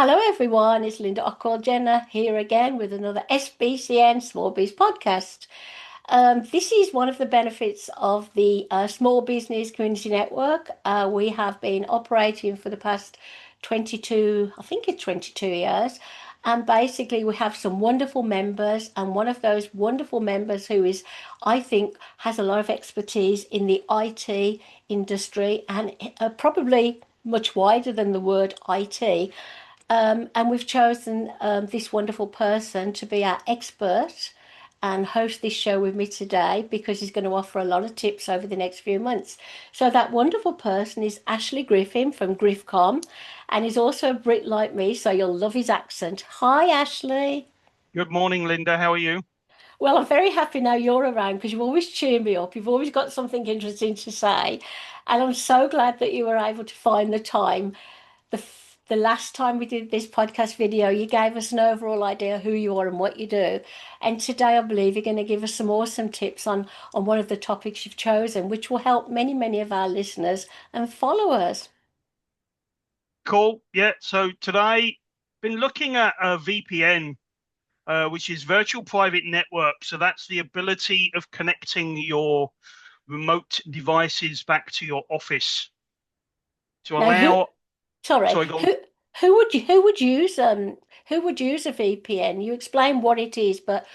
Hello, everyone. It's Linda Ockwell-Jenner here again with another SBCN Small Biz podcast. This is one of the benefits of the Small Business Community Network. We have been operating for the past 22, I think it's 22 years. And basically, we have some wonderful members, and one of those wonderful members who is, I think, has a lot of expertise in the IT industry and probably much wider than the word IT. And we've chosen this wonderful person to be our expert and host this show with me today because he's going to offer a lot of tips over the next few months. So that wonderful person is Ashley Griffin from Griffcom, and he's also a Brit like me, so you'll love his accent. Hi, Ashley. Good morning, Linda. How are you? Well, I'm very happy now you're around because you always cheer me up. You've always got something interesting to say. And I'm so glad that you were able to find the time. The last time we did this podcast video, you gave us an overall idea who you are and what you do. And today I believe you're going to give us some awesome tips on one of the topics you've chosen, which will help many, many of our listeners and followers. Cool. Yeah. So today, been looking at a VPN, which is virtual private network. So that's the ability of connecting your remote devices back to your office to Now, allow. sorry, Sorry, go on. who would use a VPN? You explain what it is, but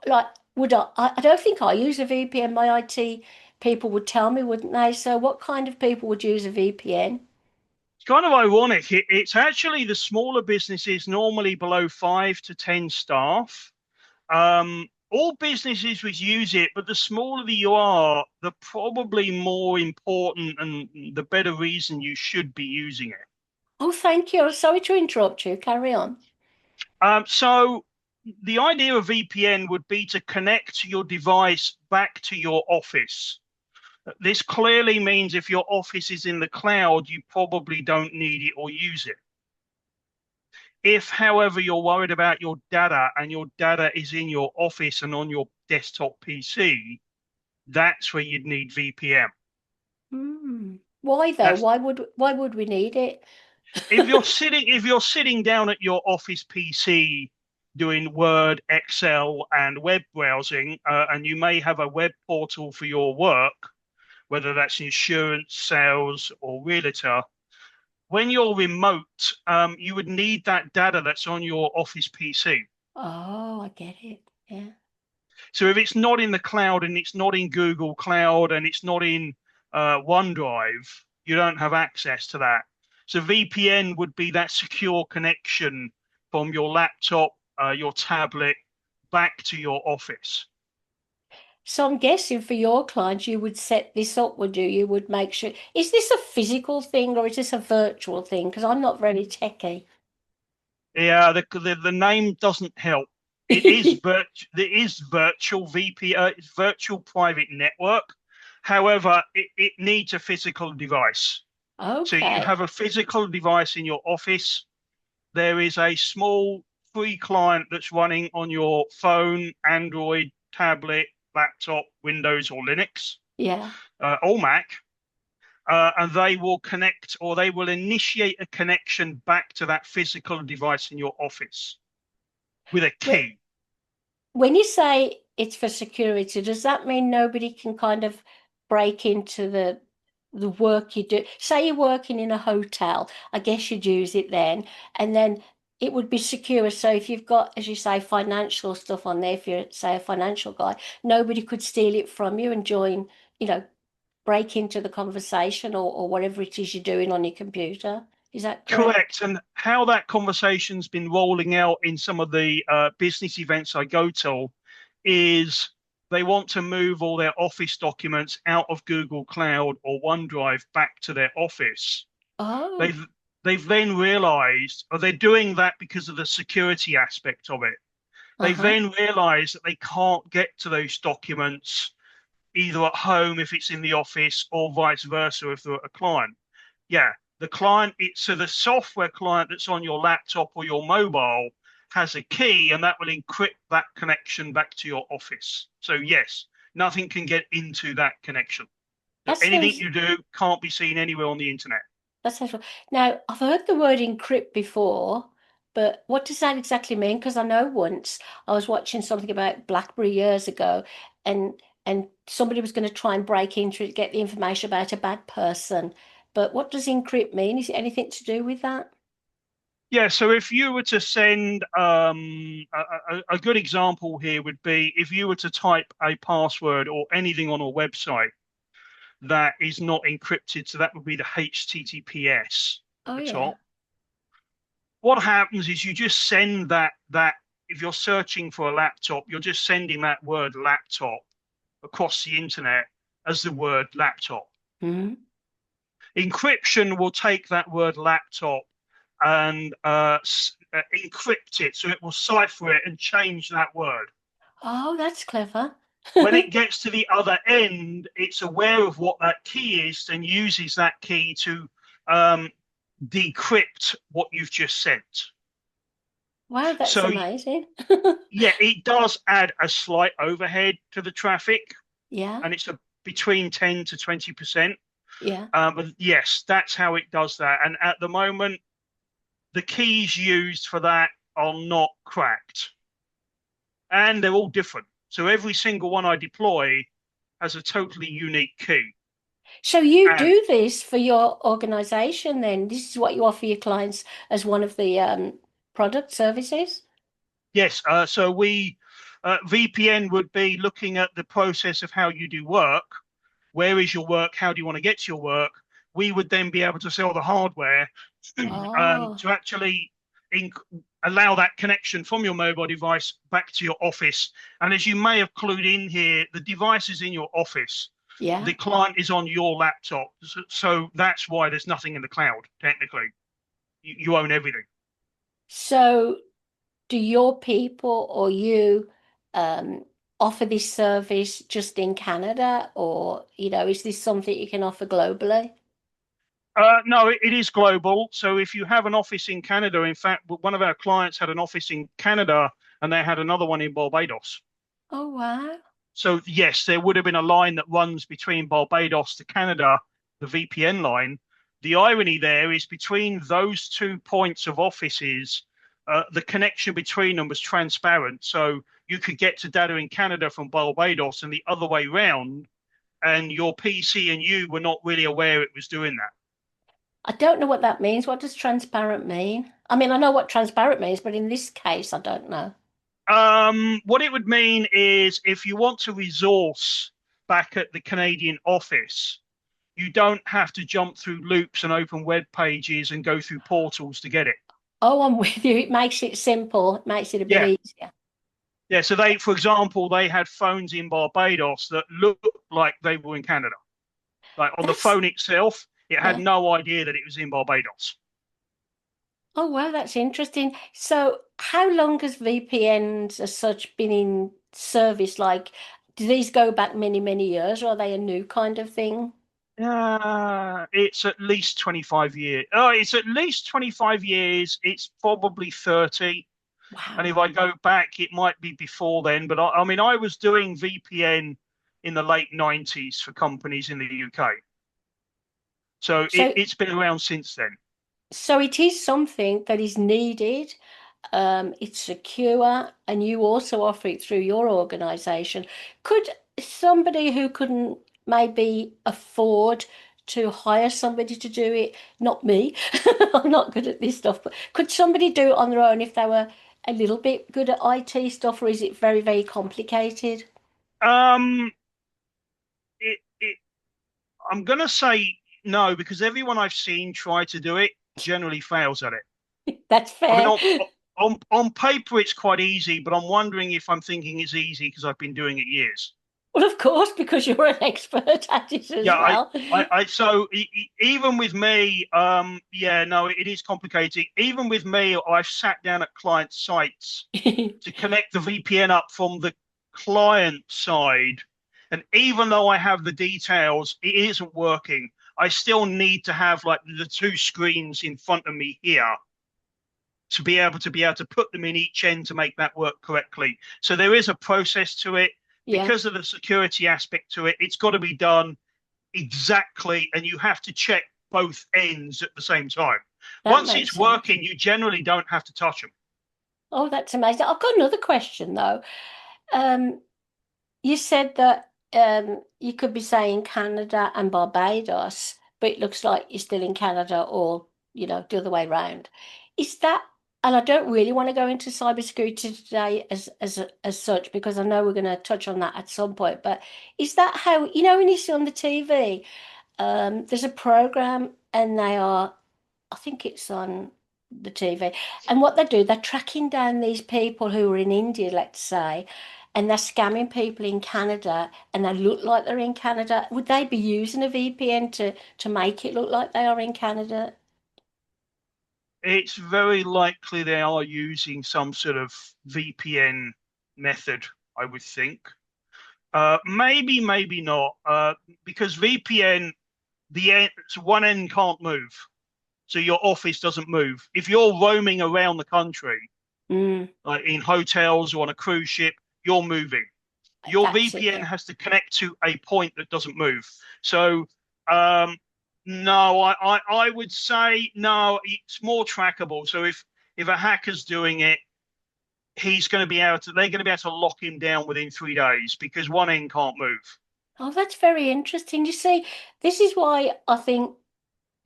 like would I don't think I use a VPN. My IT people would tell me, wouldn't they? So what kind of people would use a VPN? It's kind of ironic. It's actually the smaller businesses, normally below 5 to 10 staff. All businesses would use it, but the smaller you are, the probably more important and the better reason you should be using it. Oh, thank you. Sorry to interrupt you. Carry on. So the idea of VPN would be to connect your device back to your office. This clearly means if your office is in the cloud, you probably don't need it or use it. If, however, you're worried about your data and your data is in your office and on your desktop PC, that's where you'd need VPN. Hmm. Why though? That's Why would we need it? if you're sitting down at your office PC doing Word, Excel, and web browsing, and you may have a web portal for your work, whether that's insurance, sales, or realtor. When you're remote, you would need that data that's on your office PC. Oh, I get it. Yeah. So if it's not in the cloud and it's not in Google Cloud and it's not in OneDrive, you don't have access to that. So VPN would be that secure connection from your laptop, your tablet, back to your office. So I'm guessing for your clients, you would set this up, would you? You would make sure. Is this a physical thing or is this a virtual thing? Because I'm not very techy. Yeah, the name doesn't help. It is virtual VP. It's virtual private network. However, it needs a physical device. So you Okay. have a physical device in your office. There is a small free client that's running on your phone, Android, tablet, laptop, Windows, or Linux, Yeah. or Mac, and they will connect or they will initiate a connection back to that physical device in your office with a Wh- key. When you say it's for security, does that mean nobody can kind of break into the work you do? Say you're working in a hotel, I guess you'd use it then, and then it would be secure. So if you've got, as you say, financial stuff on there, if you're, say, a financial guy, nobody could steal it from you and join, you know, break into the conversation or whatever it is you're doing on your computer. Is that correct? Correct. And how that conversation's been rolling out in some of the business events I go to is they want to move all their office documents out of Google Cloud or OneDrive back to their office. Oh, They've then realized, or they're doing that because of the security aspect of it. They've uh-huh. then realized that they can't get to those documents either at home if it's in the office or vice versa if they're at a client. Yeah, the client, so the software client that's on your laptop or your mobile has a key and that will encrypt that connection back to your office. So yes, nothing can get into that connection. So That anything sounds you do can't be seen anywhere on the internet. that sounds. Now, I've heard the word encrypt before. But what does that exactly mean? Because I know once I was watching something about BlackBerry years ago, and somebody was going to try and break into it to get the information about a bad person. But what does encrypt mean? Is it anything to do with that? Yeah, so if you were to send a good example here would be if you were to type a password or anything on a website that is not encrypted, so that would be the HTTPS at Oh the yeah. top. What happens is you just send that if you're searching for a laptop, you're just sending that word laptop across the internet as the word laptop. Hmm. Encryption will take that word laptop and encrypt it, so it will cipher it and change that word. Oh, that's clever. When it gets to the other end, it's aware of what that key is and uses that key to um, decrypt what you've just sent. Wow, that's So amazing. yeah, it does add a slight overhead to the traffic, Yeah, and it's between 10 to 20%. yeah. But yes, that's how it does that. And at the moment, the keys used for that are not cracked, and they're all different. So every single one I deploy has a totally unique key. So you And do this for your organization then? This is what you offer your clients as one of the product services? yes, so we VPN would be looking at the process of how you do work. Where is your work? How do you want to get to your work? We would then be able to sell the hardware Oh, to actually inc allow that connection from your mobile device back to your office. And as you may have clued in here, the device is in your office. The yeah. client is on your laptop. So that's why there's nothing in the cloud, technically. You own everything. So do your people or you um, offer this service just in Canada, or is this something you can offer globally? No, it is global. So if you have an office in Canada, in fact, one of our clients had an office in Canada and they had another one in Barbados. Oh, wow. So yes, there would have been a line that runs between Barbados to Canada, the VPN line. The irony there is between those 2 points of offices, the connection between them was transparent. So you could get to data in Canada from Barbados and the other way round, and your PC and you were not really aware it was doing that. I don't know what that means. What does transparent mean? I mean, I know what transparent means, but in this case, I don't know. What it would mean is if you want to resource back at the Canadian office, you don't have to jump through loops and open web pages and go through portals to get it. Oh, I'm with you. It makes it simple. It makes it a bit Yeah. easier. Yeah. So they, for example, they had phones in Barbados that looked like they were in Canada. Like on the That's, phone itself, it had yeah. no idea that it was in Barbados. Oh, wow, that's interesting. So, how long has VPNs as such been in service? Like, do these go back many, many years, or are they a new kind of thing? It's at least 25 years. Oh, it's at least 25 years. It's probably 30. And Wow. if I go back, it might be before then. But I mean, I was doing VPN in the late 90s for companies in the UK. So So, it's been around since then. so it is something that is needed. It's secure, and you also offer it through your organization. Could somebody who couldn't maybe afford to hire somebody to do it, not me, I'm not good at this stuff, but could somebody do it on their own if they were a little bit good at IT stuff, or is it very, very complicated? Um, it I'm gonna say no because everyone I've seen try to do it generally fails at it. That's I mean, fair. on paper it's quite easy, but I'm wondering if I'm thinking it's easy because I've been doing it years. Well, of course, because you're an expert at it as Yeah, well. so even with me, yeah, no, it is complicated. Even with me, I've sat down at client sites to connect the VPN up from the client side. And even though I have the details, it isn't working. I still need to have like the two screens in front of me here to be able to put them in each end to make that work correctly. So there is a process to it Yeah. because of the security aspect to it. It's got to be done exactly, and you have to check both ends at the same time. That Once makes it's sense. working, you generally don't have to touch them. Oh, that's amazing. I've got another question though. Um, you said that you could be saying Canada and Barbados, but it looks like you're still in Canada or, the other way around. Is that, and I don't really want to go into cybersecurity today as such because I know we're going to touch on that at some point, but is that how, when you see on the TV, there's a program and I think it's on the TV. And what they do, they're tracking down these people who are in India, let's say, and they're scamming people in Canada and they look like they're in Canada. Would they be using a VPN to make it look like they are in Canada? It's very likely they are using some sort of VPN method, I would think. Maybe, maybe not, because VPN, one end can't move, so your office doesn't move. If you're roaming around the country, Mm, like in hotels or on a cruise ship, you're moving. Your that's it, VPN yeah. has to connect to a point that doesn't move. So, um, no, I would say no. It's more trackable. So if a hacker's doing it, he's going to be able to. They're going to be able to lock him down within 3 days because one end can't move. Oh, that's very interesting. You see, this is why I think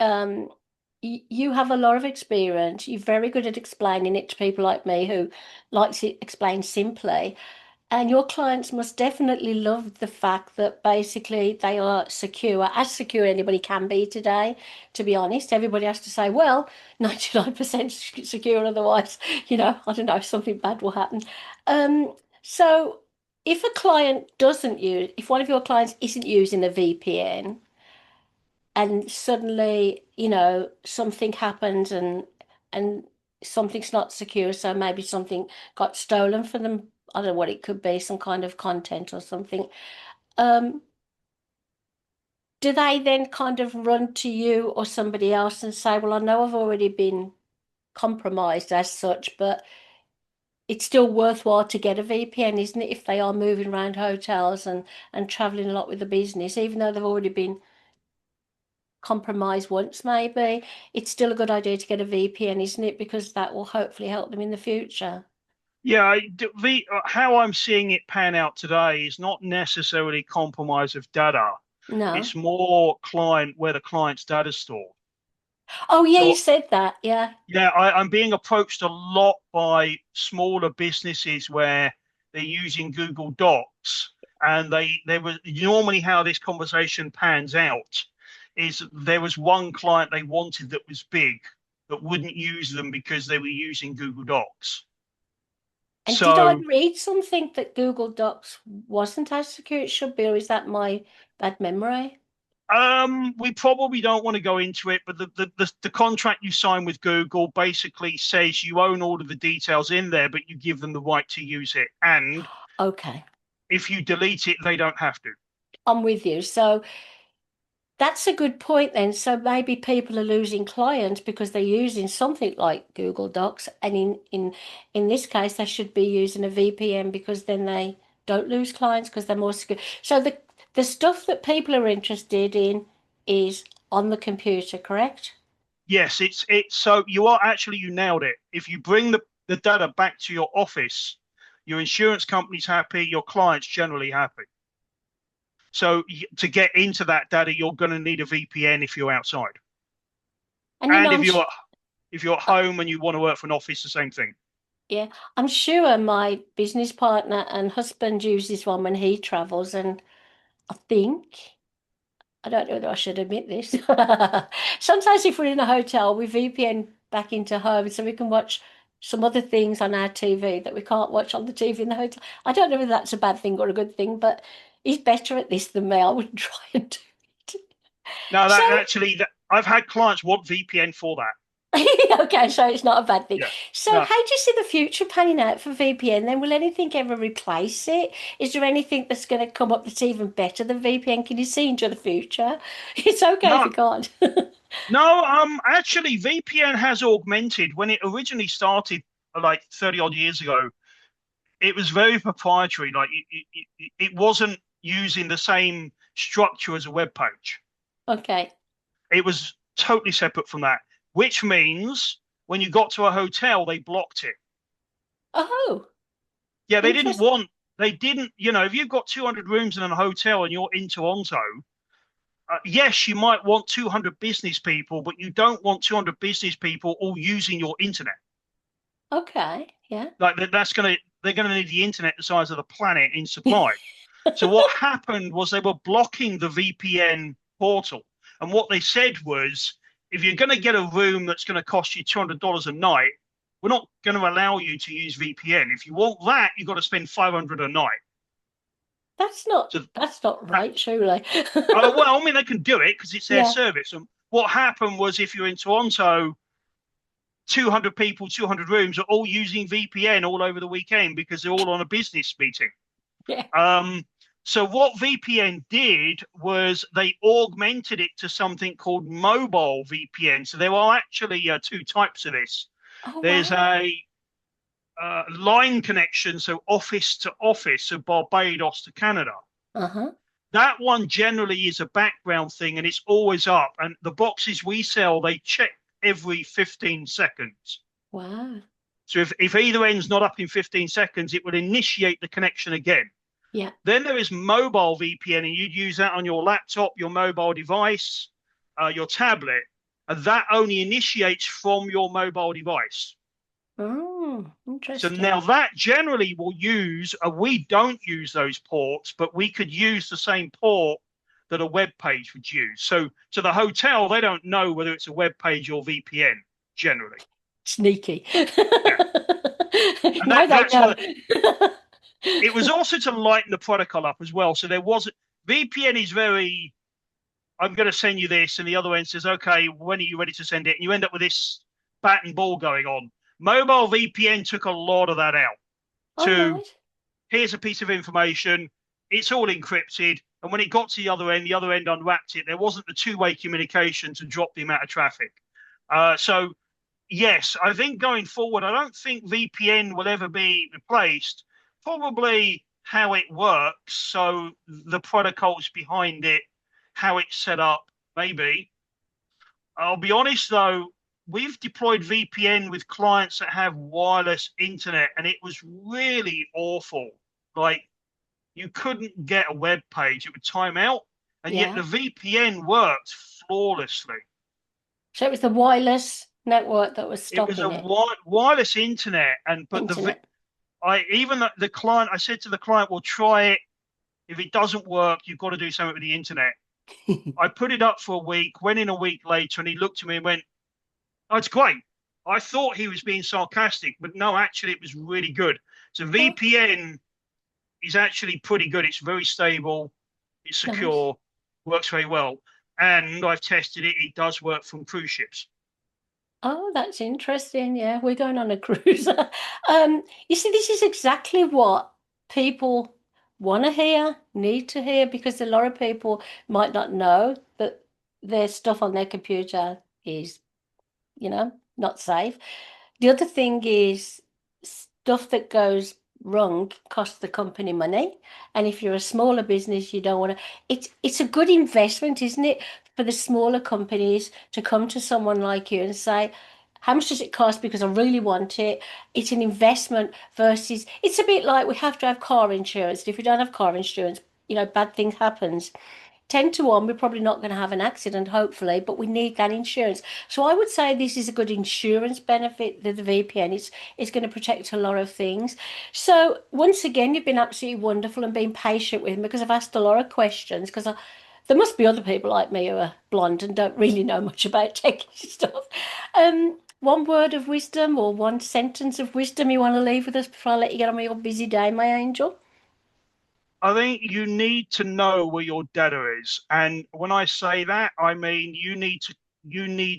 um, you have a lot of experience. You're very good at explaining it to people like me who likes it explained simply. And your clients must definitely love the fact that basically they are secure, as secure anybody can be today, to be honest. Everybody has to say, well, 99% secure, otherwise, I don't know, something bad will happen. So if a client doesn't use, if one of your clients isn't using a VPN, and suddenly, something happens and something's not secure, so maybe something got stolen from them. I don't know what it could be, some kind of content or something. Um, do they then kind of run to you or somebody else and say, well, I know I've already been compromised as such, but it's still worthwhile to get a VPN, isn't it, if they are moving around hotels and traveling a lot with the business, even though they've already been compromise once, maybe, it's still a good idea to get a VPN, isn't it? Because that will hopefully help them in the future. Yeah, how I'm seeing it pan out today is not necessarily compromise of data. No. It's more client where the client's data stored. Oh, yeah, you So said that. Yeah. yeah, I'm being approached a lot by smaller businesses where they're using Google Docs, and they were normally how this conversation pans out is there was one client they wanted that was big that wouldn't use them because they were using Google Docs. And did I So read something that Google Docs wasn't as secure it should be, or is that my bad memory? we probably don't want to go into it, but the contract you sign with Google basically says you own all of the details in there, but you give them the right to use it. And Okay, if you delete it, they don't have to. I'm with you. So that's a good point then. So maybe people are losing clients because they're using something like Google Docs, and in this case, they should be using a VPN because then they don't lose clients because they're more secure. So the stuff that people are interested in is on the computer, correct? Yes, it's so you nailed it. If you bring the data back to your office, your insurance company's happy, your client's generally happy. So to get into that data, you're going to need a VPN if you're outside. And And I'm if you're at uh, home and you want to work for an office, the same thing. yeah, I'm sure my business partner and husband uses one when he travels, and I think. I don't know whether I should admit this. Sometimes if we're in a hotel, we VPN back into home so we can watch some other things on our TV that we can't watch on the TV in the hotel. I don't know whether that's a bad thing or a good thing, but he's better at this than me. I wouldn't try and do it. Now So, that actually, I've had clients want VPN for that. okay, so it's not a bad thing. Yeah. So, No, how do you see the future panning out for VPN then? Will anything ever replace it? Is there anything that's going to come up that's even better than VPN? Can you see into the future? It's okay if no, you can't. no. Actually, VPN has augmented. When it originally started, like 30 odd years ago, it was very proprietary. Like it wasn't using the same structure as a web page. Okay. It was totally separate from that. which means when you got to a hotel, they blocked it. Oh, Yeah, interesting. they didn't, if you've got 200 rooms in a hotel and you're in Toronto, yes, you might want 200 business people, but you don't want 200 business people all using your internet. Okay, yeah. Like they're gonna need the internet the size of the planet in supply. So what happened was they were blocking the VPN portal. And what they said was, if you're going to get a room that's going to cost you $200 a night, we're not going to allow you to use VPN. If you want that, you've got to spend 500 a night. So That's not that, right, surely. well, I mean, they can do it because it's their Yeah, service. And what happened was, if you're in Toronto, 200 people, 200 rooms are all using VPN all over the weekend because they're all on a business meeting. yeah. Um, so what VPN did was they augmented it to something called mobile VPN. So there are actually two types of this. Oh, There's wow. a line connection, so office to office, so Barbados to Canada. Uh-huh. That one generally is a background thing and it's always up. And the boxes we sell, they check every 15 seconds. Wow. So if either end's not up in 15 seconds, it will initiate the connection again. Yeah. Then there is mobile VPN, and you'd use that on your laptop, your mobile device, your tablet, and that only initiates from your mobile device. Oh, So interesting. now that generally will use, we don't use those ports, but we could use the same port that a web page would use. So to the hotel, they don't know whether it's a web page or VPN generally. Sneaky. Yeah, and Now they that's know. what it was also to lighten the protocol up as well. So there was VPN is very, I'm going to send you this, and the other end says, okay, when are you ready to send it? And you end up with this bat and ball going on. Mobile VPN took a lot of that out Oh, to, right. here's a piece of information, it's all encrypted. And when it got to the other end unwrapped it. There wasn't the two-way communication to drop the amount of traffic. So, yes, I think going forward, I don't think VPN will ever be replaced. Probably how it works, so the protocols behind it, how it's set up, maybe. I'll be honest though, we've deployed VPN with clients that have wireless internet, and it was really awful. Like you couldn't get a web page; it would time out, and yet Yeah. the VPN worked flawlessly. So it was the wireless network that was It was a stopping it. wireless internet, and but Internet. the client, I said to the client, "Well, try it. If it doesn't work, you've got to do something with the internet." I put it up for a week, went in a week later, and he looked at me and went, "Oh, it's great." I thought he was being sarcastic, but no, actually, it was really good. So Oh, VPN is actually pretty good. It's very stable, it's nice. secure, works very well. And I've tested it, it does work from cruise ships. Oh, that's interesting. Yeah, we're going on a cruise. You see, this is exactly what people want to hear, need to hear, because a lot of people might not know that their stuff on their computer is, not safe. The other thing is stuff that goes wrong costs the company money. And if you're a smaller business, you don't want to. It's a good investment, isn't it, for the smaller companies to come to someone like you and say, how much does it cost? Because I really want it. It's an investment versus it's a bit like we have to have car insurance. If we don't have car insurance, bad things happens. 10 to 1, we're probably not going to have an accident, hopefully, but we need that insurance. So I would say this is a good insurance benefit, the VPN. It's going to protect a lot of things. So once again, you've been absolutely wonderful and been patient with me because I've asked a lot of questions because there must be other people like me who are blonde and don't really know much about techie stuff. One word of wisdom or one sentence of wisdom you want to leave with us before I let you get on with your busy day, my angel? I think you need to know where your data is. And when I say that, I mean you need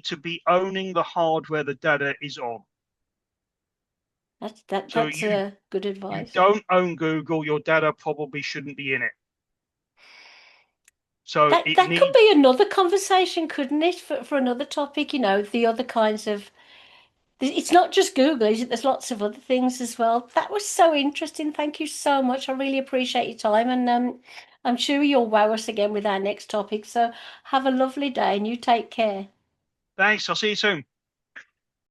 to be owning the hardware the data is on. So That's you good you advice. don't own Google, your data probably shouldn't be in it. So That it that could needs be another conversation, couldn't it, for another topic, the other kinds of it's not just Google, is it? There's lots of other things as well. That was so interesting. Thank you so much. I really appreciate your time and I'm sure you'll wow us again with our next topic. So have a lovely day and you take care. Thanks. I'll see you soon.